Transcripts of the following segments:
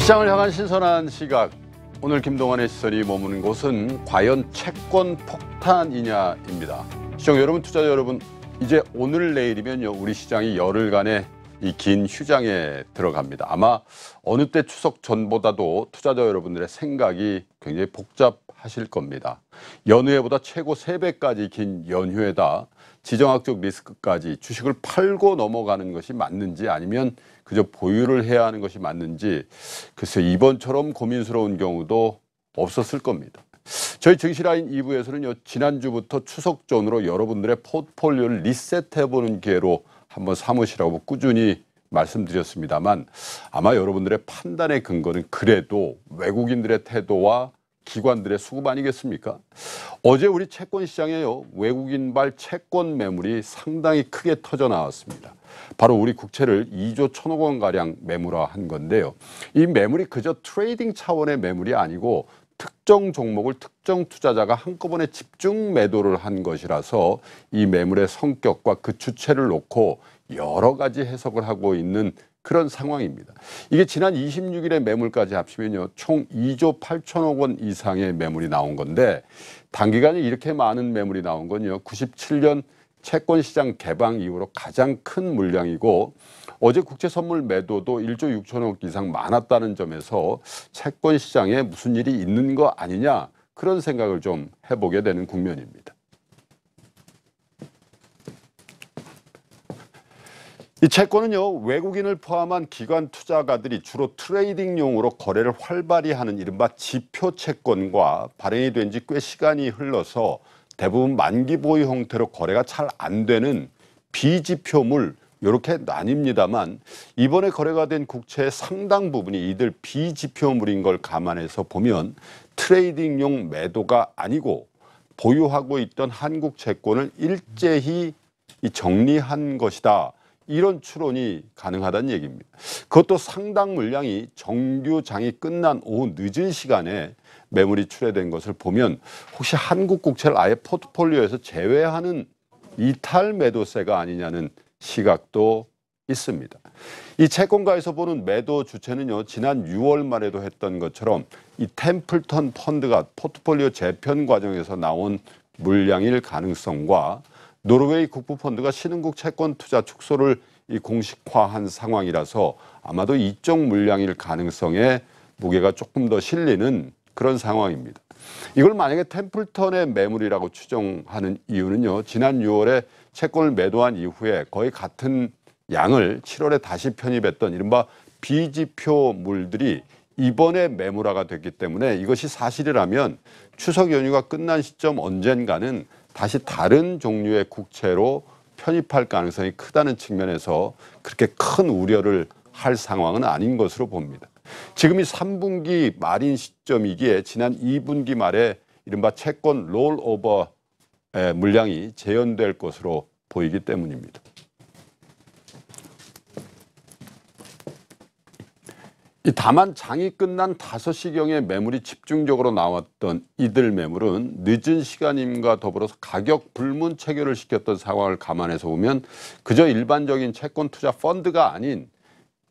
시장을 향한 신선한 시각. 오늘 김동완의 시선이 머무는 곳은 과연 채권 폭탄이냐입니다. 시청 여러분, 투자자 여러분, 이제 오늘 내일이면요 우리 시장이 열흘간의 이 긴 휴장에 들어갑니다. 아마 어느 때 추석 전보다도 투자자 여러분들의 생각이 굉장히 복잡하실 겁니다. 연휴에보다 최고 3배까지 긴 연휴에다 지정학적 리스크까지 주식을 팔고 넘어가는 것이 맞는지 아니면 그저 보유를 해야 하는 것이 맞는지 글쎄 이번처럼 고민스러운 경우도 없었을 겁니다. 저희 증시라인 2부에서는요 지난주부터 추석 전으로 여러분들의 포트폴리오를 리셋해보는 기회로 한번 삼으시라고 꾸준히 말씀드렸습니다만 아마 여러분들의 판단의 근거는 그래도 외국인들의 태도와 기관들의 수급 아니겠습니까? 어제 우리 채권 시장에요 외국인발 채권 매물이 상당히 크게 터져 나왔습니다. 바로 우리 국채를 2조 1천억 원가량 매물화한 건데요. 이 매물이 그저 트레이딩 차원의 매물이 아니고 특정 종목을 특정 투자자가 한꺼번에 집중 매도를 한 것이라서 이 매물의 성격과 그 주체를 놓고 여러 가지 해석을 하고 있는 그런 상황입니다. 이게 지난 26일에 매물까지 합치면요 총 2조 8천억 원 이상의 매물이 나온 건데 단기간에 이렇게 많은 매물이 나온 건요 97년 채권 시장 개방 이후로 가장 큰 물량이고 어제 국채 선물 매도도 1조 6천억 이상 많았다는 점에서 채권 시장에 무슨 일이 있는 거 아니냐 그런 생각을 좀 해보게 되는 국면입니다. 이 채권은요 외국인을 포함한 기관 투자가들이 주로 트레이딩용으로 거래를 활발히 하는 이른바 지표 채권과 발행이 된 지 꽤 시간이 흘러서 대부분 만기 보유 형태로 거래가 잘 안 되는 비지표물 이렇게 나뉩니다만 이번에 거래가 된 국채의 상당 부분이 이들 비지표물인 걸 감안해서 보면 트레이딩용 매도가 아니고 보유하고 있던 한국 채권을 일제히 정리한 것이다. 이런 추론이 가능하다는 얘기입니다. 그것도 상당 물량이 정규장이 끝난 오후 늦은 시간에 매물이 출회된 것을 보면 혹시 한국 국채를 아예 포트폴리오에서 제외하는 이탈 매도세가 아니냐는 시각도 있습니다. 이 채권가에서 보는 매도 주체는요 지난 6월 말에도 했던 것처럼 이 템플턴 펀드가 포트폴리오 재편 과정에서 나온 물량일 가능성과 노르웨이 국부펀드가 신흥국 채권 투자 축소를 공식화한 상황이라서 아마도 이쪽 물량일 가능성에 무게가 조금 더 실리는 그런 상황입니다. 이걸 만약에 템플턴의 매물이라고 추정하는 이유는요. 지난 6월에 채권을 매도한 이후에 거의 같은 양을 7월에 다시 편입했던 이른바 비지표물들이 이번에 매물화가 됐기 때문에 이것이 사실이라면 추석 연휴가 끝난 시점 언젠가는 다시 다른 종류의 국채로 편입할 가능성이 크다는 측면에서 그렇게 큰 우려를 할 상황은 아닌 것으로 봅니다. 지금이 3분기 말인 시점이기에 지난 2분기 말에 이른바 채권 롤오버 물량이 재현될 것으로 보이기 때문입니다. 다만 장이 끝난 5시경에 매물이 집중적으로 나왔던 이들 매물은 늦은 시간임과 더불어서 가격 불문 체결을 시켰던 상황을 감안해서 보면 그저 일반적인 채권 투자 펀드가 아닌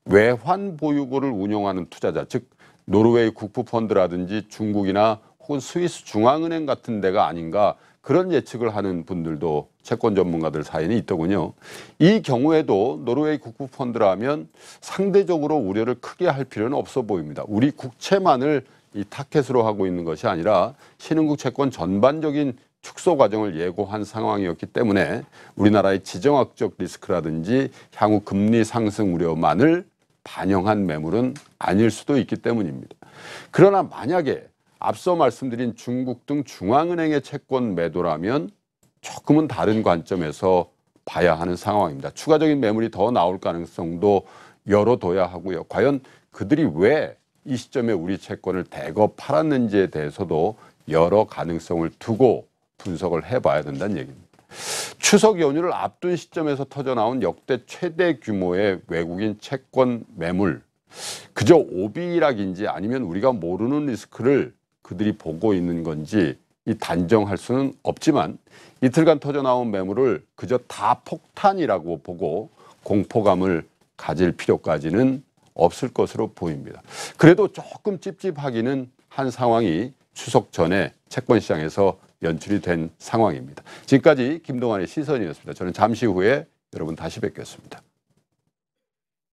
외환 보유고를 운용하는 투자자, 즉 노르웨이 국부펀드라든지 중국이나 혹은 스위스 중앙은행 같은 데가 아닌가 그런 예측을 하는 분들도 채권 전문가들 사이에 있더군요. 이 경우에도 노르웨이 국부펀드라면 상대적으로 우려를 크게 할 필요는 없어 보입니다. 우리 국채만을 이 타켓으로 하고 있는 것이 아니라 신흥국 채권 전반적인 축소 과정을 예고한 상황이었기 때문에 우리나라의 지정학적 리스크라든지 향후 금리 상승 우려만을 반영한 매물은 아닐 수도 있기 때문입니다. 그러나 만약에 앞서 말씀드린 중국 등 중앙은행의 채권 매도라면 조금은 다른 관점에서 봐야 하는 상황입니다. 추가적인 매물이 더 나올 가능성도 열어둬야 하고요. 과연 그들이 왜 이 시점에 우리 채권을 대거 팔았는지에 대해서도 여러 가능성을 두고 분석을 해봐야 된다는 얘기입니다. 추석 연휴를 앞둔 시점에서 터져나온 역대 최대 규모의 외국인 채권 매물. 그저 오비락인지 아니면 우리가 모르는 리스크를 그들이 보고 있는 건지 이 단정할 수는 없지만 이틀간 터져나온 매물을 그저 다 폭탄이라고 보고 공포감을 가질 필요까지는 없을 것으로 보입니다. 그래도 조금 찝찝하기는 한 상황이 추석 전에 채권 시장에서 연출이 된 상황입니다. 지금까지 김동완의 시선이었습니다. 저는 잠시 후에 여러분 다시 뵙겠습니다.